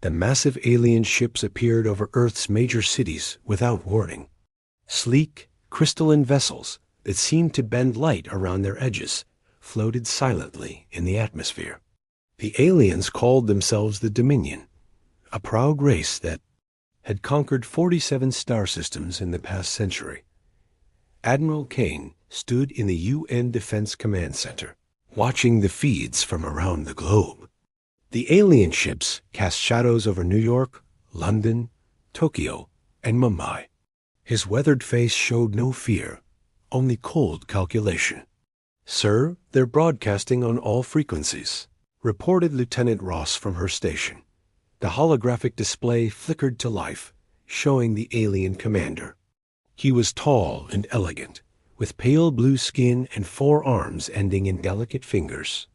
The massive alien ships appeared over Earth's major cities without warning. Sleek, crystalline vessels that seemed to bend light around their edges floated silently in the atmosphere. The aliens called themselves the Dominion, a proud race that had conquered 47 star systems in the past century. Admiral Kane stood in the UN Defense Command Center, watching the feeds from around the globe. The alien ships cast shadows over New York, London, Tokyo, and Mumbai. His weathered face showed no fear, only cold calculation. "Sir, they're broadcasting on all frequencies," reported Lieutenant Ross from her station. The holographic display flickered to life, showing the alien commander. He was tall and elegant, with pale blue skin and 4 arms ending in delicate fingers.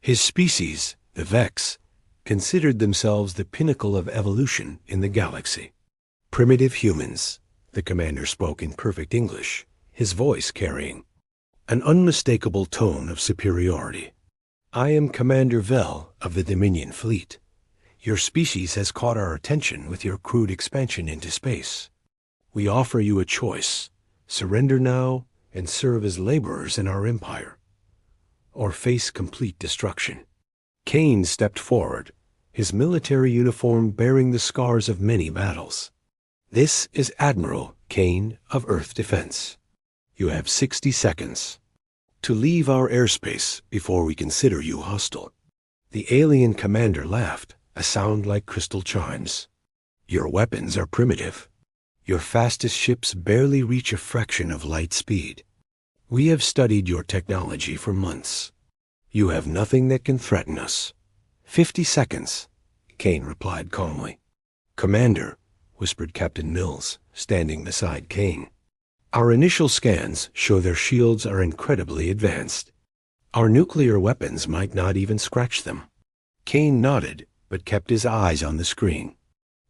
His species, the Vex, considered themselves the pinnacle of evolution in the galaxy. "Primitive humans," the commander spoke in perfect English, his voice carrying an unmistakable tone of superiority. "I am Commander Vell of the Dominion Fleet. Your species has caught our attention with your crude expansion into space. We offer you a choice: surrender now and serve as laborers in our empire, or face complete destruction." Kane stepped forward, his military uniform bearing the scars of many battles. "This is Admiral Kane of Earth Defense. You have 60 seconds to leave our airspace before we consider you hostile." The alien commander laughed, a sound like crystal chimes. "Your weapons are primitive. Your fastest ships barely reach a fraction of light speed. We have studied your technology for months. You have nothing that can threaten us." 50 seconds, Kane replied calmly. "Commander," whispered Captain Mills, standing beside Kane, "our initial scans show their shields are incredibly advanced. Our nuclear weapons might not even scratch them." Kane nodded, but kept his eyes on the screen.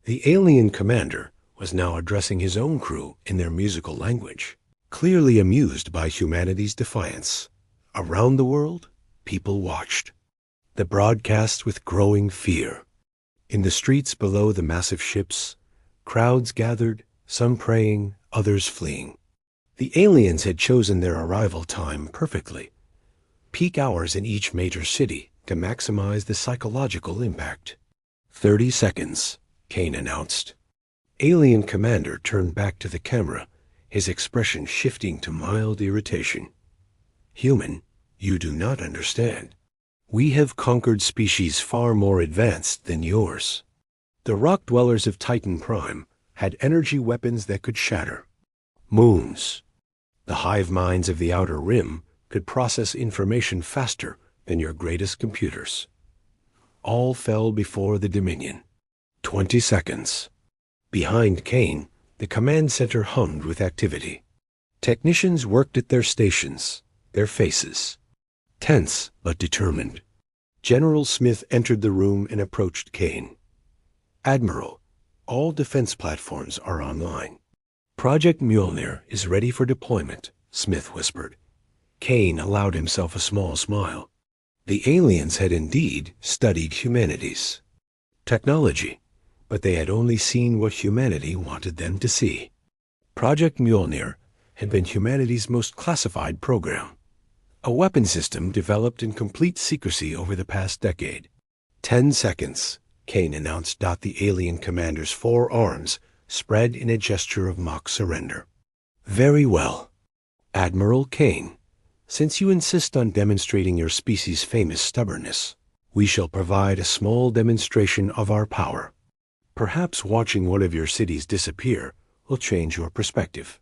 The alien commander was now addressing his own crew in their musical language, clearly amused by humanity's defiance. Around the world, people watched the broadcast with growing fear. In the streets below the massive ships, crowds gathered, some praying, others fleeing. The aliens had chosen their arrival time perfectly, peak hours in each major city, to maximize the psychological impact. 30 seconds, Kane announced. Alien commander turned back to the camera, his expression shifting to mild irritation. "Human, you do not understand. We have conquered species far more advanced than yours. The rock dwellers of Titan Prime had energy weapons that could shatter moons. The hive minds of the Outer Rim could process information faster than your greatest computers. All fell before the Dominion." 20 seconds. Behind Kane, the command center hummed with activity. Technicians worked at their stations, their faces tense but determined. General Smith entered the room and approached Kane. "Admiral, all defense platforms are online. Project Mjolnir is ready for deployment," Smith whispered. Kane allowed himself a small smile. The aliens had indeed studied humanity's technology, but they had only seen what humanity wanted them to see. Project Mjolnir had been humanity's most classified program, a weapon system developed in complete secrecy over the past decade. 10 seconds, Kane announced. The alien commander's 4 arms spread in a gesture of mock surrender. "Very well. Admiral Kane, since you insist on demonstrating your species' famous stubbornness, we shall provide a small demonstration of our power. Perhaps watching one of your cities disappear will change your perspective."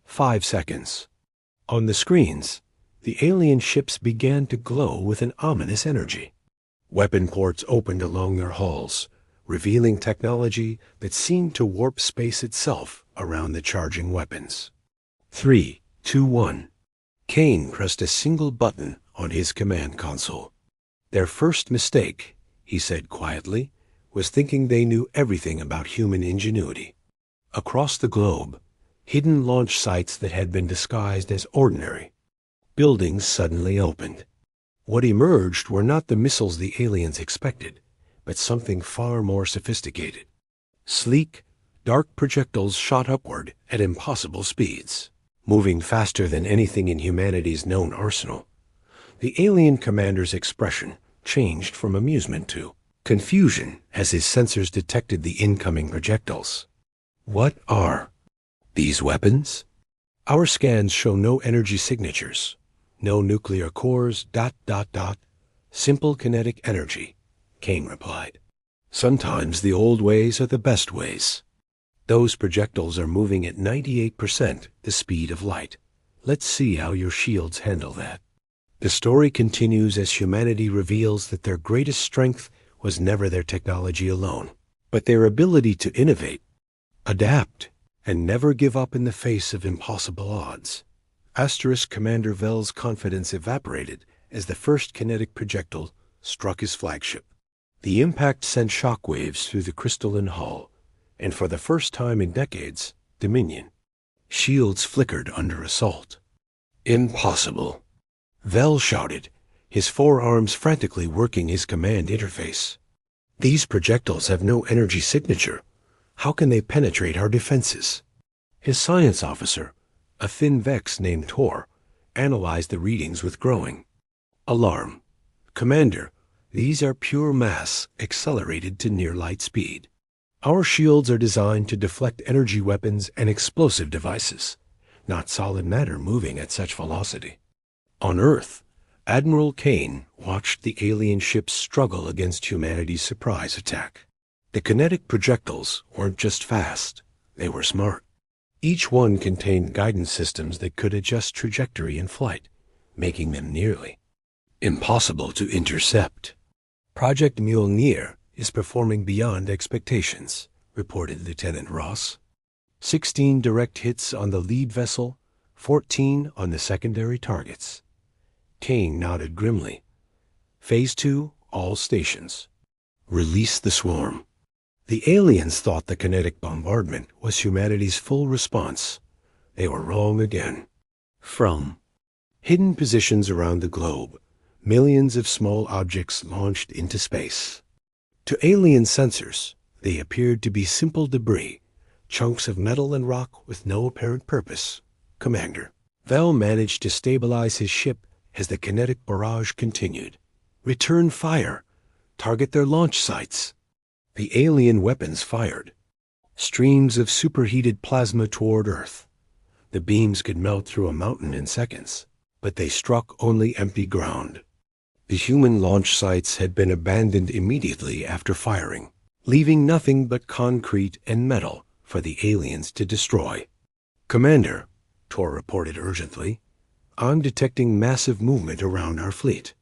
5 seconds. On the screens, the alien ships began to glow with an ominous energy. Weapon ports opened along their hulls, revealing technology that seemed to warp space itself around the charging weapons. 3, 2, 1. Kane pressed a single button on his command console. "Their first mistake," he said quietly, "was thinking they knew everything about human ingenuity." Across the globe, hidden launch sites that had been disguised as ordinary buildings suddenly opened. What emerged were not the missiles the aliens expected, but something far more sophisticated. Sleek, dark projectiles shot upward at impossible speeds, moving faster than anything in humanity's known arsenal. The alien commander's expression changed from amusement to confusion as his sensors detected the incoming projectiles. What are these weapons? Our scans show no energy signatures, no nuclear cores, ... Simple kinetic energy, Kane replied. Sometimes the old ways are the best ways. Those projectiles are moving at 98% the speed of light. Let's see how your shields handle that. The story continues as humanity reveals that their greatest strength was never their technology alone, but their ability to innovate, adapt, and never give up in the face of impossible odds. Commander Vel's confidence evaporated as the first kinetic projectile struck his flagship. The impact sent shockwaves through the crystalline hull, and for the first time in decades, Dominion. Shields flickered under assault. Impossible, Vel shouted, his forearms frantically working his command interface. These projectiles have no energy signature. How can they penetrate our defenses? His science officer, a thin Vex named Tor, analyzed the readings with growing alarm. Commander, these are pure mass accelerated to near light speed. Our shields are designed to deflect energy weapons and explosive devices, not solid matter moving at such velocity. On Earth, Admiral Kane watched the alien ships struggle against humanity's surprise attack. The kinetic projectiles weren't just fast, they were smart. Each one contained guidance systems that could adjust trajectory in flight, making them nearly impossible to intercept. Project Mjolnir is performing beyond expectations, reported Lieutenant Ross. 16 direct hits on the lead vessel, 14 on the secondary targets. Kane nodded grimly. Phase 2, all stations. Release the swarm. The aliens thought the kinetic bombardment was humanity's full response. They were wrong again. From hidden positions around the globe, millions of small objects launched into space. To alien sensors, they appeared to be simple debris, chunks of metal and rock with no apparent purpose. Commander, Vel managed to stabilize his ship as the kinetic barrage continued. Return fire. Target their launch sites. The alien weapons fired. Streams of superheated plasma toward Earth. The beams could melt through a mountain in seconds, but they struck only empty ground. The human launch sites had been abandoned immediately after firing, leaving nothing but concrete and metal for the aliens to destroy. Commander, Tor reported urgently, I'm detecting massive movement around our fleet.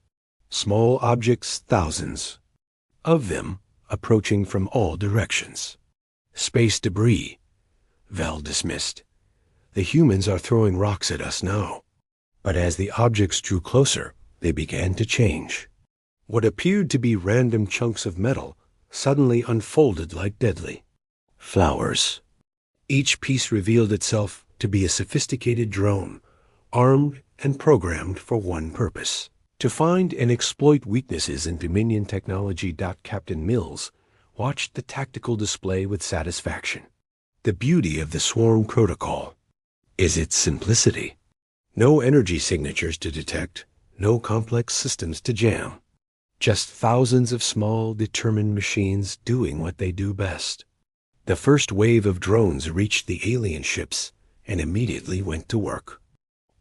Small objects, thousands of them, approaching from all directions. Space debris, Vel dismissed. The humans are throwing rocks at us now. But as the objects drew closer, they began to change. What appeared to be random chunks of metal suddenly unfolded like deadly flowers. Each piece revealed itself to be a sophisticated drone, armed and programmed for one purpose: to find and exploit weaknesses in Dominion technology. Captain Mills watched the tactical display with satisfaction. The beauty of the swarm protocol is its simplicity. No energy signatures to detect, no complex systems to jam. Just thousands of small, determined machines doing what they do best. The first wave of drones reached the alien ships and immediately went to work.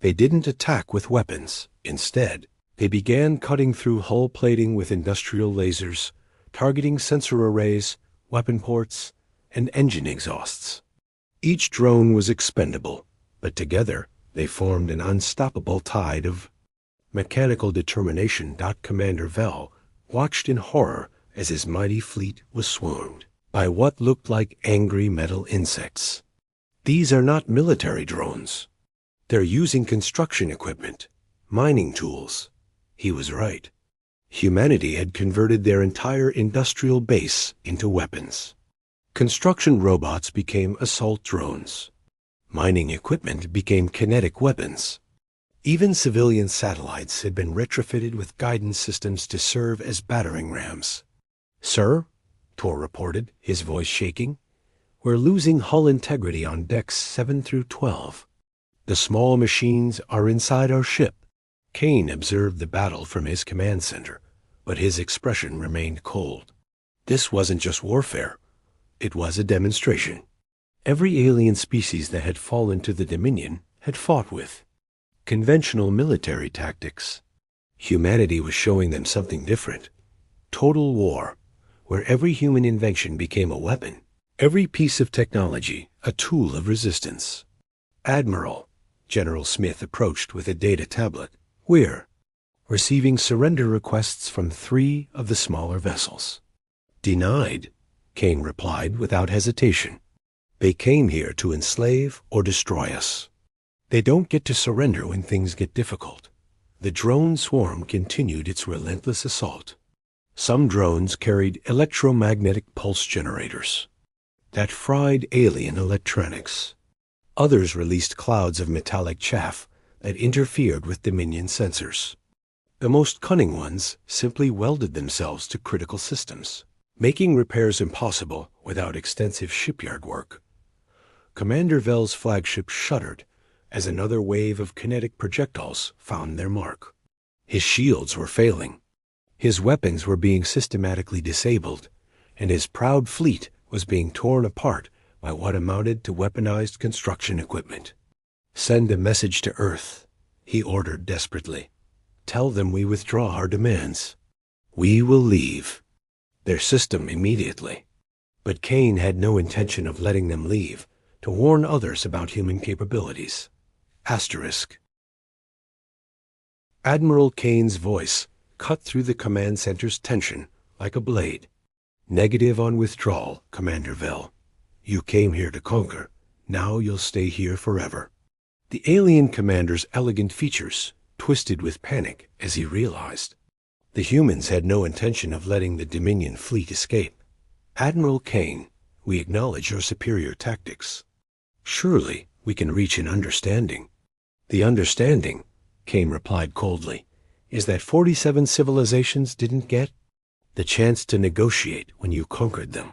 They didn't attack with weapons. Instead, they began cutting through hull plating with industrial lasers, targeting sensor arrays, weapon ports, and engine exhausts. Each drone was expendable, but together they formed an unstoppable tide of mechanical determination. Commander Vel watched in horror as his mighty fleet was swarmed by what looked like angry metal insects. These are not military drones. They're using construction equipment, mining tools. He was right. Humanity had converted their entire industrial base into weapons. Construction robots became assault drones. Mining equipment became kinetic weapons. Even civilian satellites had been retrofitted with guidance systems to serve as battering rams. "Sir," Tor reported, his voice shaking, "we're losing hull integrity on decks 7 through 12. The small machines are inside our ship." Kane observed the battle from his command center, but his expression remained cold. This wasn't just warfare. It was a demonstration. Every alien species that had fallen to the Dominion had fought with conventional military tactics. Humanity was showing them something different. Total war, where every human invention became a weapon, every piece of technology a tool of resistance. "Admiral," General Smith approached with a data tablet, "we're receiving surrender requests from 3 of the smaller vessels." "Denied," Kane replied without hesitation. "They came here to enslave or destroy us. They don't get to surrender when things get difficult." The drone swarm continued its relentless assault. Some drones carried electromagnetic pulse generators that fried alien electronics. Others released clouds of metallic chaff that interfered with Dominion sensors. The most cunning ones simply welded themselves to critical systems, making repairs impossible without extensive shipyard work. Commander Vell's flagship shuddered as another wave of kinetic projectiles found their mark. His shields were failing. His weapons were being systematically disabled, and his proud fleet was being torn apart by what amounted to weaponized construction equipment. "Send a message to Earth," he ordered desperately. "Tell them we withdraw our demands. We will leave their system immediately." But Kane had no intention of letting them leave to warn others about human capabilities. Asterisk. Admiral Kane's voice cut through the command center's tension like a blade. "Negative on withdrawal, Commander Vell. You came here to conquer. Now you'll stay here forever." The alien commander's elegant features twisted with panic as he realized the humans had no intention of letting the Dominion fleet escape. "Admiral Kane, we acknowledge your superior tactics. Surely we can reach an understanding." "The understanding," Kane replied coldly, "is that 47 civilizations didn't get the chance to negotiate when you conquered them."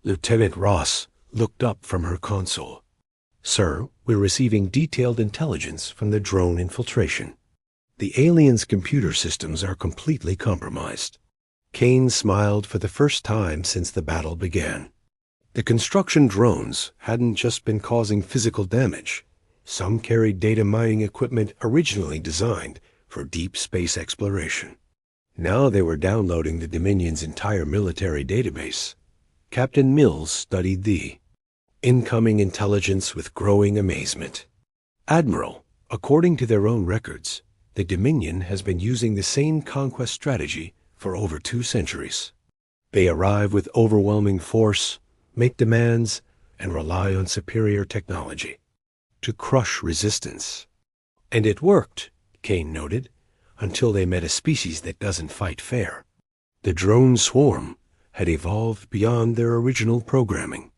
Lieutenant Ross looked up from her console. "Sir, we're receiving detailed intelligence from the drone infiltration. The aliens' computer systems are completely compromised." Kane smiled for the first time since the battle began. The construction drones hadn't just been causing physical damage. Some carried data mining equipment originally designed for deep space exploration. Now they were downloading the Dominion's entire military database. Captain Mills studied the incoming intelligence with growing amazement. "Admiral, according to their own records, the Dominion has been using the same conquest strategy for over 2 centuries. They arrive with overwhelming force, make demands, and rely on superior technology to crush resistance. And it worked," Kane noted, "until they met a species that doesn't fight fair." The drone swarm had evolved beyond their original programming.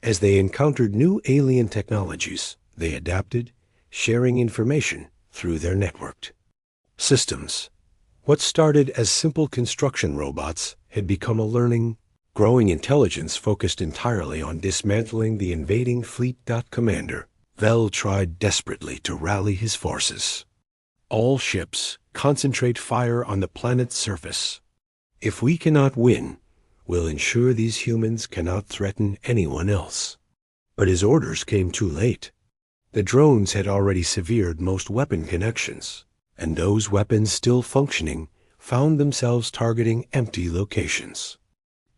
As they encountered new alien technologies, they adapted, sharing information through their networked systems. What started as simple construction robots had become a learning, growing intelligence focused entirely on dismantling the invading fleet. Commander Vell tried desperately to rally his forces. "All ships, concentrate fire on the planet's surface. If we cannot win, we'll ensure these humans cannot threaten anyone else." But his orders came too late. The drones had already severed most weapon connections, and those weapons still functioning found themselves targeting empty locations.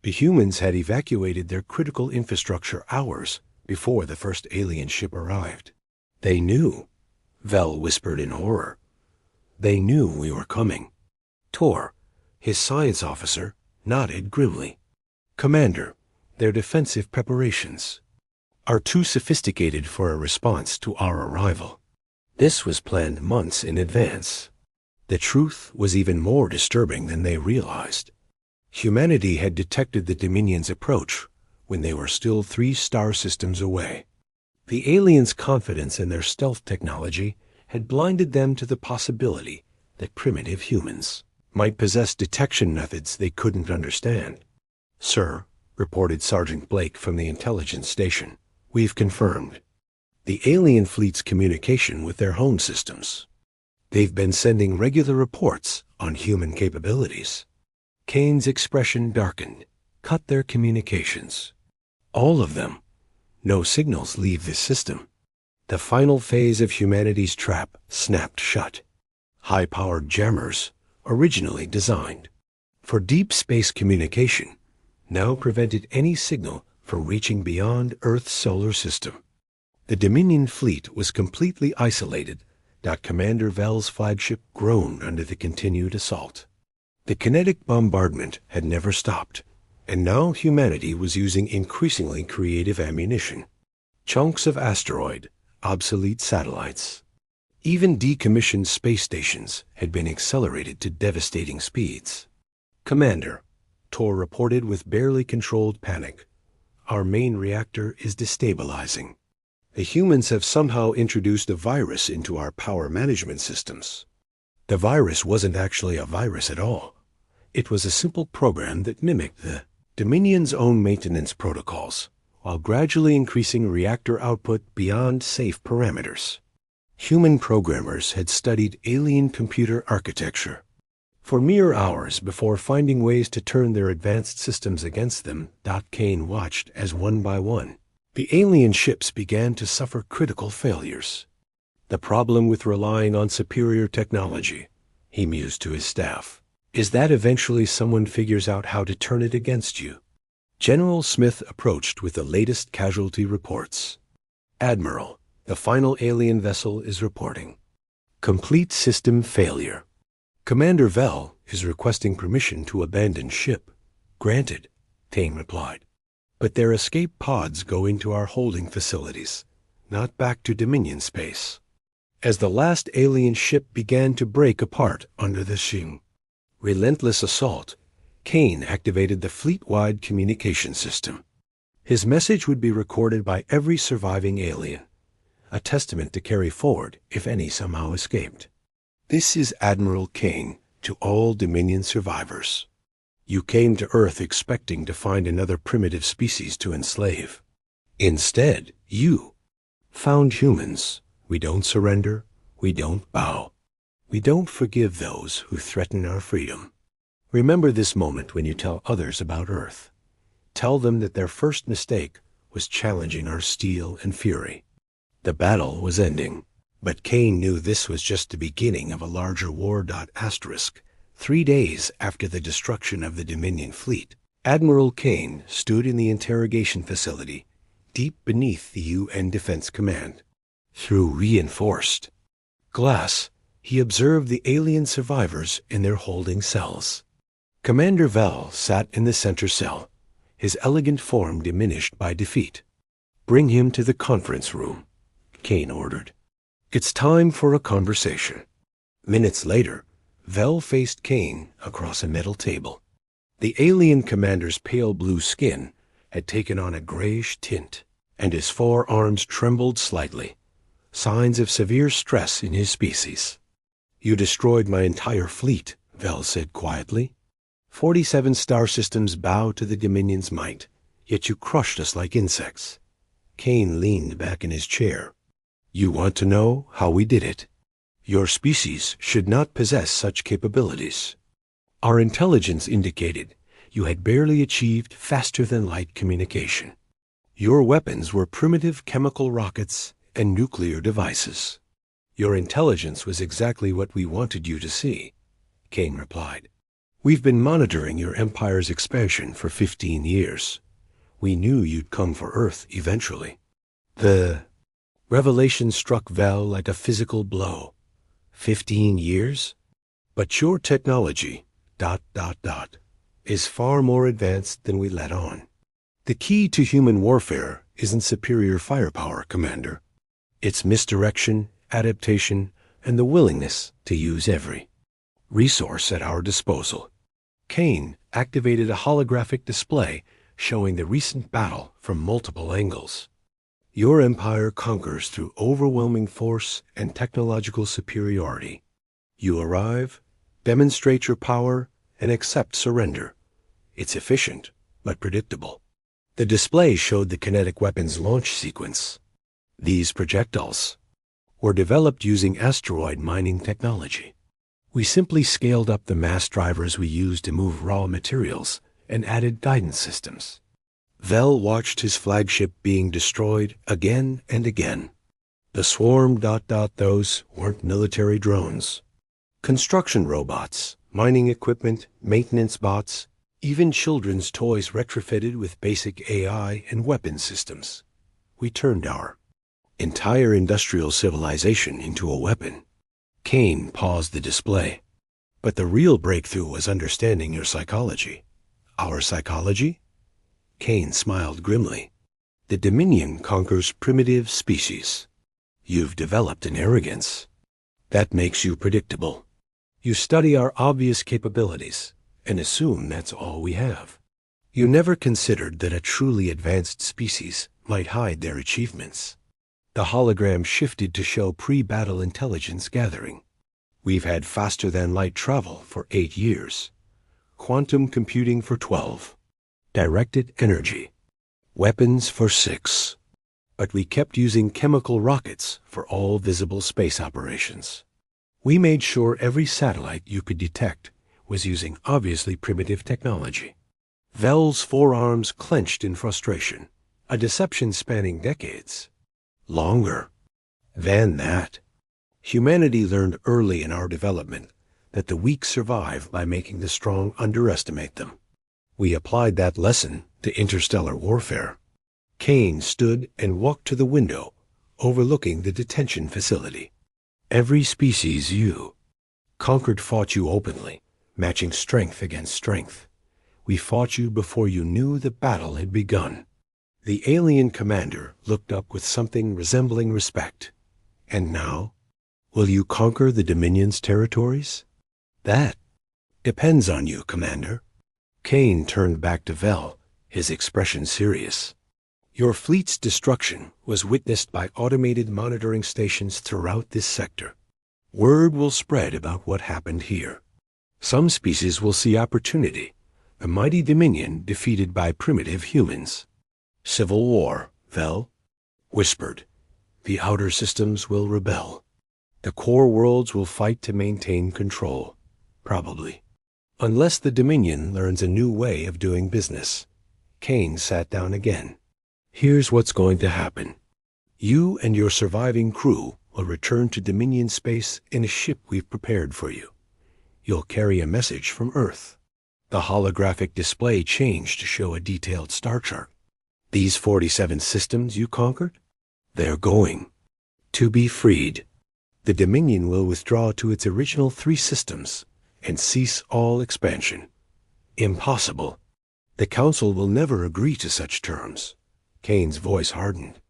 The humans had evacuated their critical infrastructure hours before the first alien ship arrived. "They knew," Vell whispered in horror. "They knew we were coming." Tor, his science officer, nodded grimly. "Commander, their defensive preparations are too sophisticated for a response to our arrival. This was planned months in advance." The truth was even more disturbing than they realized. Humanity had detected the Dominion's approach when they were still 3 star systems away. The aliens' confidence in their stealth technology had blinded them to the possibility that primitive humans might possess detection methods they couldn't understand. "Sir," reported Sergeant Blake from the intelligence station, "we've confirmed the alien fleet's communication with their home systems. They've been sending regular reports on human capabilities." Kane's expression darkened. "Cut their communications. All of them. No signals leave this system." The final phase of humanity's trap snapped shut. High-powered jammers, originally designed for deep space communication, now prevented any signal from reaching beyond Earth's solar system. The Dominion fleet was completely isolated. Commander Vell's flagship groaned under the continued assault. The kinetic bombardment had never stopped, and now humanity was using increasingly creative ammunition. Chunks of asteroid, obsolete satellites, even decommissioned space stations had been accelerated to devastating speeds. "Commander," Tor reported with barely controlled panic, "our main reactor is destabilizing. The humans have somehow introduced a virus into our power management systems." The virus wasn't actually a virus at all. It was a simple program that mimicked the Dominion's own maintenance protocols, while gradually increasing reactor output beyond safe parameters. Human programmers had studied alien computer architecture for mere hours before finding ways to turn their advanced systems against them. Kane watched as one by one the alien ships began to suffer critical failures. "The problem with relying on superior technology," he mused to his staff, "is that eventually someone figures out how to turn it against you." General Smith approached with the latest casualty reports. "Admiral, the final alien vessel is reporting complete system failure. Commander Vell is requesting permission to abandon ship." "Granted," Kane replied. "But their escape pods go into our holding facilities, not back to Dominion space." As the last alien ship began to break apart under the relentless assault, Kane activated the fleet-wide communication system. His message would be recorded by every surviving alien, a testament to carry forward if any somehow escaped. "This is Admiral Kane to all Dominion survivors. You came to Earth expecting to find another primitive species to enslave. Instead, you found humans. We don't surrender. We don't bow. We don't forgive those who threaten our freedom. Remember this moment when you tell others about Earth. Tell them that their first mistake was challenging our steel and fury." The battle was ending, but Kane knew this was just the beginning of a larger war. 3 days after the destruction of the Dominion fleet, Admiral Kane stood in the interrogation facility deep beneath the UN Defense Command. Through reinforced glass, he observed the alien survivors in their holding cells. Commander Vell sat in the center cell, his elegant form diminished by defeat. "Bring him to the conference room," Kane ordered. "It's time for a conversation." Minutes later, Vell faced Kane across a metal table. The alien commander's pale blue skin had taken on a grayish tint, and his forearms trembled slightly, signs of severe stress in his species. "You destroyed my entire fleet," Vell said quietly. 47 star systems bow to the Dominion's might, yet you crushed us like insects." Kane leaned back in his chair. "You want to know how we did it? Your species should not possess such capabilities. Our intelligence indicated you had barely achieved faster-than-light communication. Your weapons were primitive chemical rockets and nuclear devices." "Your intelligence was exactly what we wanted you to see," Kane replied. "We've been monitoring your empire's expansion for 15 years. We knew you'd come for Earth eventually." The revelation struck Vell like a physical blow. 15 years? But your technology, ... is far more advanced than we let on. The key to human warfare isn't superior firepower, Commander. It's misdirection, adaptation, and the willingness to use every resource at our disposal. Kane activated a holographic display showing the recent battle from multiple angles. Your empire conquers through overwhelming force and technological superiority. You arrive, demonstrate your power, and accept surrender. It's efficient, but predictable. The display showed the kinetic weapon's launch sequence. These projectiles were developed using asteroid mining technology. We simply scaled up the mass drivers we used to move raw materials and added guidance systems. Vel watched his flagship being destroyed again and again. The swarm ... those weren't military drones. Construction robots, mining equipment, maintenance bots, even children's toys retrofitted with basic AI and weapon systems. We turned our entire industrial civilization into a weapon. Kane paused the display. But the real breakthrough was understanding your psychology. Our psychology? Kane smiled grimly. The Dominion conquers primitive species. You've developed an arrogance. That makes you predictable. You study our obvious capabilities and assume that's all we have. You never considered that a truly advanced species might hide their achievements. The hologram shifted to show pre-battle intelligence gathering. We've had faster-than-light travel for 8 years. Quantum computing for 12. Directed energy. Weapons for 6. But we kept using chemical rockets for all visible space operations. We made sure every satellite you could detect was using obviously primitive technology. Vel's forearms clenched in frustration, a deception spanning decades. Longer than that. Humanity learned early in our development that the weak survive by making the strong underestimate them. We applied that lesson to interstellar warfare. Kane stood and walked to the window, overlooking the detention facility. Every species you conquered fought you openly, matching strength against strength. We fought you before you knew the battle had begun. The alien commander looked up with something resembling respect. And now, will you conquer the Dominion's territories? That depends on you, Commander. Kane turned back to Vel, his expression serious. Your fleet's destruction was witnessed by automated monitoring stations throughout this sector. Word will spread about what happened here. Some species will see opportunity, the mighty Dominion defeated by primitive humans. Civil war, Vel whispered. The outer systems will rebel. The core worlds will fight to maintain control, probably. Unless the Dominion learns a new way of doing business. Kane sat down again. Here's what's going to happen. You and your surviving crew will return to Dominion space in a ship we've prepared for you. You'll carry a message from Earth. The holographic display changed to show a detailed star chart. These 47 systems you conquered? They're going to be freed. The Dominion will withdraw to its original 3 systems and cease all expansion. Impossible. The Council will never agree to such terms. Kane's voice hardened.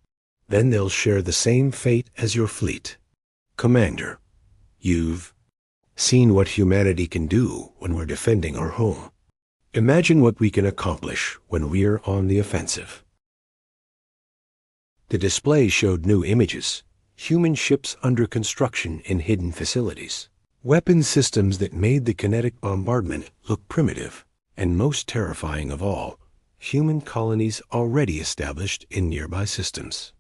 Then they'll share the same fate as your fleet. Commander, you've seen what humanity can do when we're defending our home. Imagine what we can accomplish when we're on the offensive. The display showed new images, human ships under construction in hidden facilities, weapon systems that made the kinetic bombardment look primitive, and most terrifying of all, human colonies already established in nearby systems.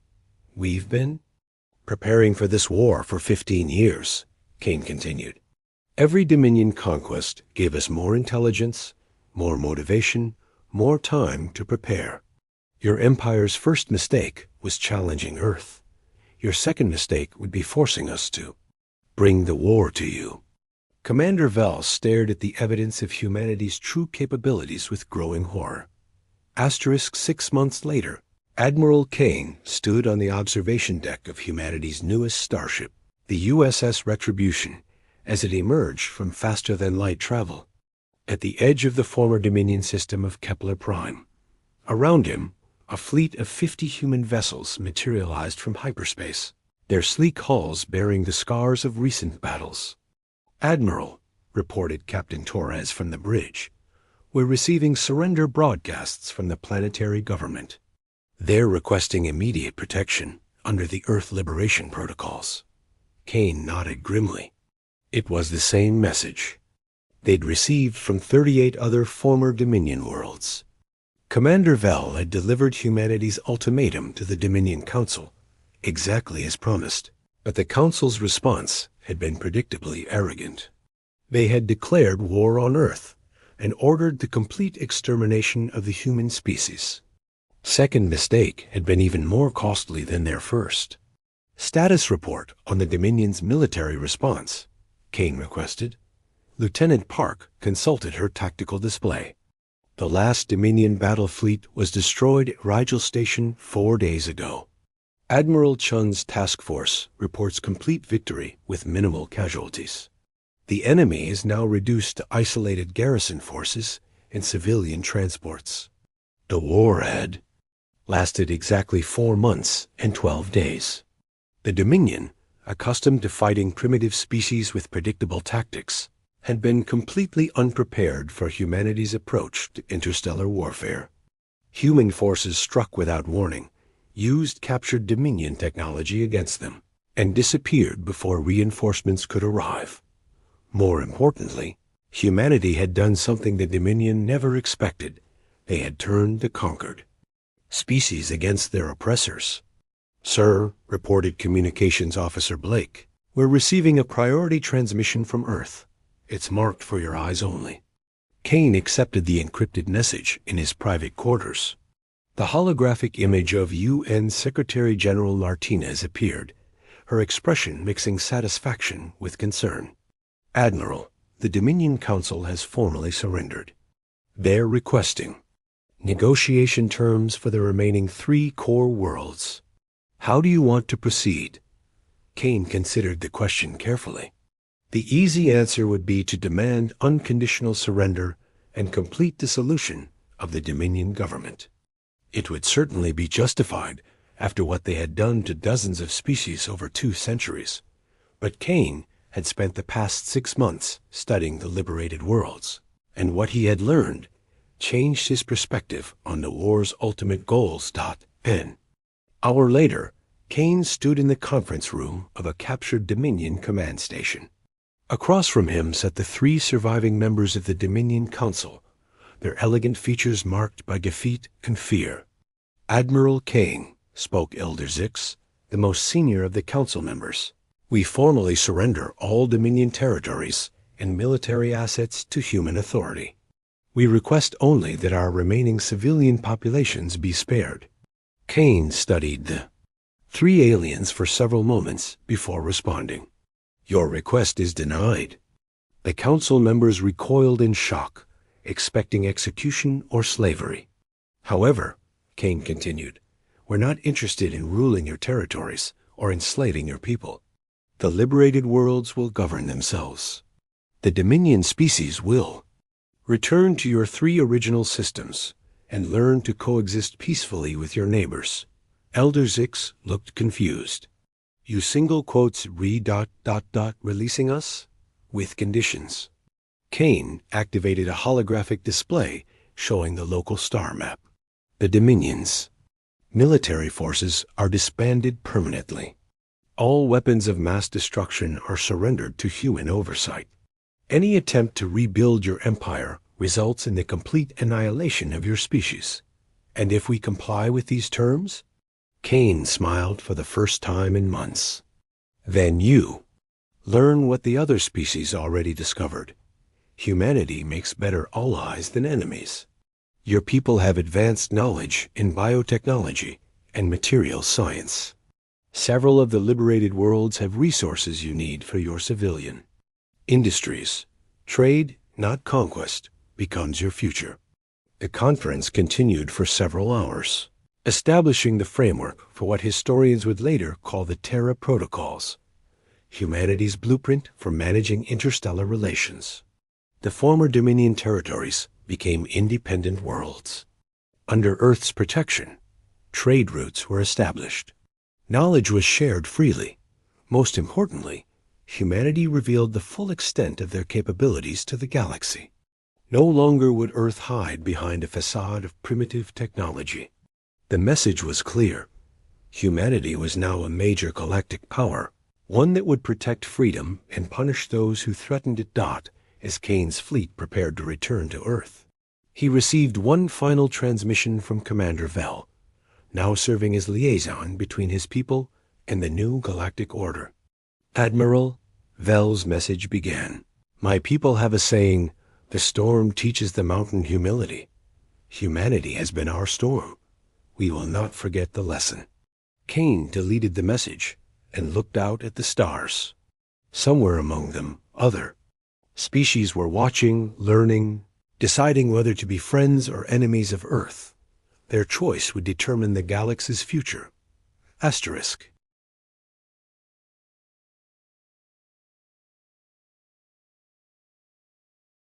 We've been preparing for this war for 15 years, Kane continued. Every Dominion conquest gave us more intelligence, more motivation, more time to prepare. Your Empire's first mistake was challenging Earth. Your second mistake would be forcing us to bring the war to you. Commander Vel stared at the evidence of humanity's true capabilities with growing horror. 6 months later, Admiral Kane stood on the observation deck of humanity's newest starship, the USS Retribution, as it emerged from faster-than-light travel. At the edge of the former Dominion system of Kepler Prime. Around him, a fleet of 50 human vessels materialized from hyperspace, their sleek hulls bearing the scars of recent battles. Admiral, reported Captain Torres from the bridge, we're receiving surrender broadcasts from the planetary government. They're requesting immediate protection under the Earth Liberation Protocols. Kane nodded grimly. It was the same message they'd received from 38 other former Dominion worlds. Commander Vell had delivered humanity's ultimatum to the Dominion Council, exactly as promised. But the Council's response had been predictably arrogant. They had declared war on Earth and ordered the complete extermination of the human species. Second mistake had been even more costly than their first. Status report on the Dominion's military response, Kane requested. Lieutenant Park consulted her tactical display. The last Dominion battle fleet was destroyed at Rigel Station 4 days ago. Admiral Chun's task force reports complete victory with minimal casualties. The enemy is now reduced to isolated garrison forces and civilian transports. The war had lasted exactly 4 months and 12 days. The Dominion, accustomed to fighting primitive species with predictable tactics, had been completely unprepared for humanity's approach to interstellar warfare. Human forces struck without warning, used captured Dominion technology against them, and disappeared before reinforcements could arrive. More importantly, humanity had done something the Dominion never expected. They had turned the conquered species against their oppressors. "Sir," reported Communications Officer Blake, "we're receiving a priority transmission from Earth. It's marked for your eyes only." Kane accepted the encrypted message in his private quarters. The holographic image of UN Secretary-General Martinez appeared, her expression mixing satisfaction with concern. "Admiral, the Dominion Council has formally surrendered. They're requesting negotiation terms for the remaining 3 core worlds. How do you want to proceed?" Kane considered the question carefully. The easy answer would be to demand unconditional surrender and complete dissolution of the Dominion government. It would certainly be justified after what they had done to dozens of species over 2 centuries. But Kane had spent the past 6 months studying the liberated worlds, and what he had learned changed his perspective on the war's ultimate goals. An hour later, Kane stood in the conference room of a captured Dominion command station. Across from him sat the 3 surviving members of the Dominion Council, their elegant features marked by defeat and fear. "Admiral Kane," spoke Elder Zix, the most senior of the council members, "we formally surrender all Dominion territories and military assets to human authority. We request only that our remaining civilian populations be spared." Kane studied the 3 aliens for several moments before responding. "Your request is denied." The council members recoiled in shock, expecting execution or slavery. "However," Kane continued, "we're not interested in ruling your territories or enslaving your people. The liberated worlds will govern themselves. The Dominion species will return to your 3 original systems and learn to coexist peacefully with your neighbors." Elder Zix looked confused. "You single quotes releasing us? With conditions." Kane activated a holographic display showing the local star map. "The Dominion's military forces are disbanded permanently. All weapons of mass destruction are surrendered to human oversight. Any attempt to rebuild your empire results in the complete annihilation of your species. And if we comply with these terms," Kane smiled for the first time in months, "then you learn what the other species already discovered. Humanity makes better allies than enemies. Your people have advanced knowledge in biotechnology and material science. Several of the liberated worlds have resources you need for your civilian industries. Trade, not conquest, becomes your future." The conference continued for several hours, establishing the framework for what historians would later call the Terra Protocols, humanity's blueprint for managing interstellar relations. The former Dominion territories became independent worlds. Under Earth's protection, trade routes were established. Knowledge was shared freely. Most importantly, humanity revealed the full extent of their capabilities to the galaxy. No longer would Earth hide behind a facade of primitive technology. The message was clear. Humanity was now a major galactic power, one that would protect freedom and punish those who threatened it. As Kane's fleet prepared to return to Earth, He received one final transmission from Commander Vell, now serving as liaison between his people and the new galactic order. Admiral, Vell's message began. My people have a saying, the storm teaches the mountain humility. Humanity has been our storm. We will not forget the lesson. Kane deleted the message and looked out at the stars. Somewhere among them, other species were watching, learning, deciding whether to be friends or enemies of Earth. Their choice would determine the galaxy's future. Asterisk.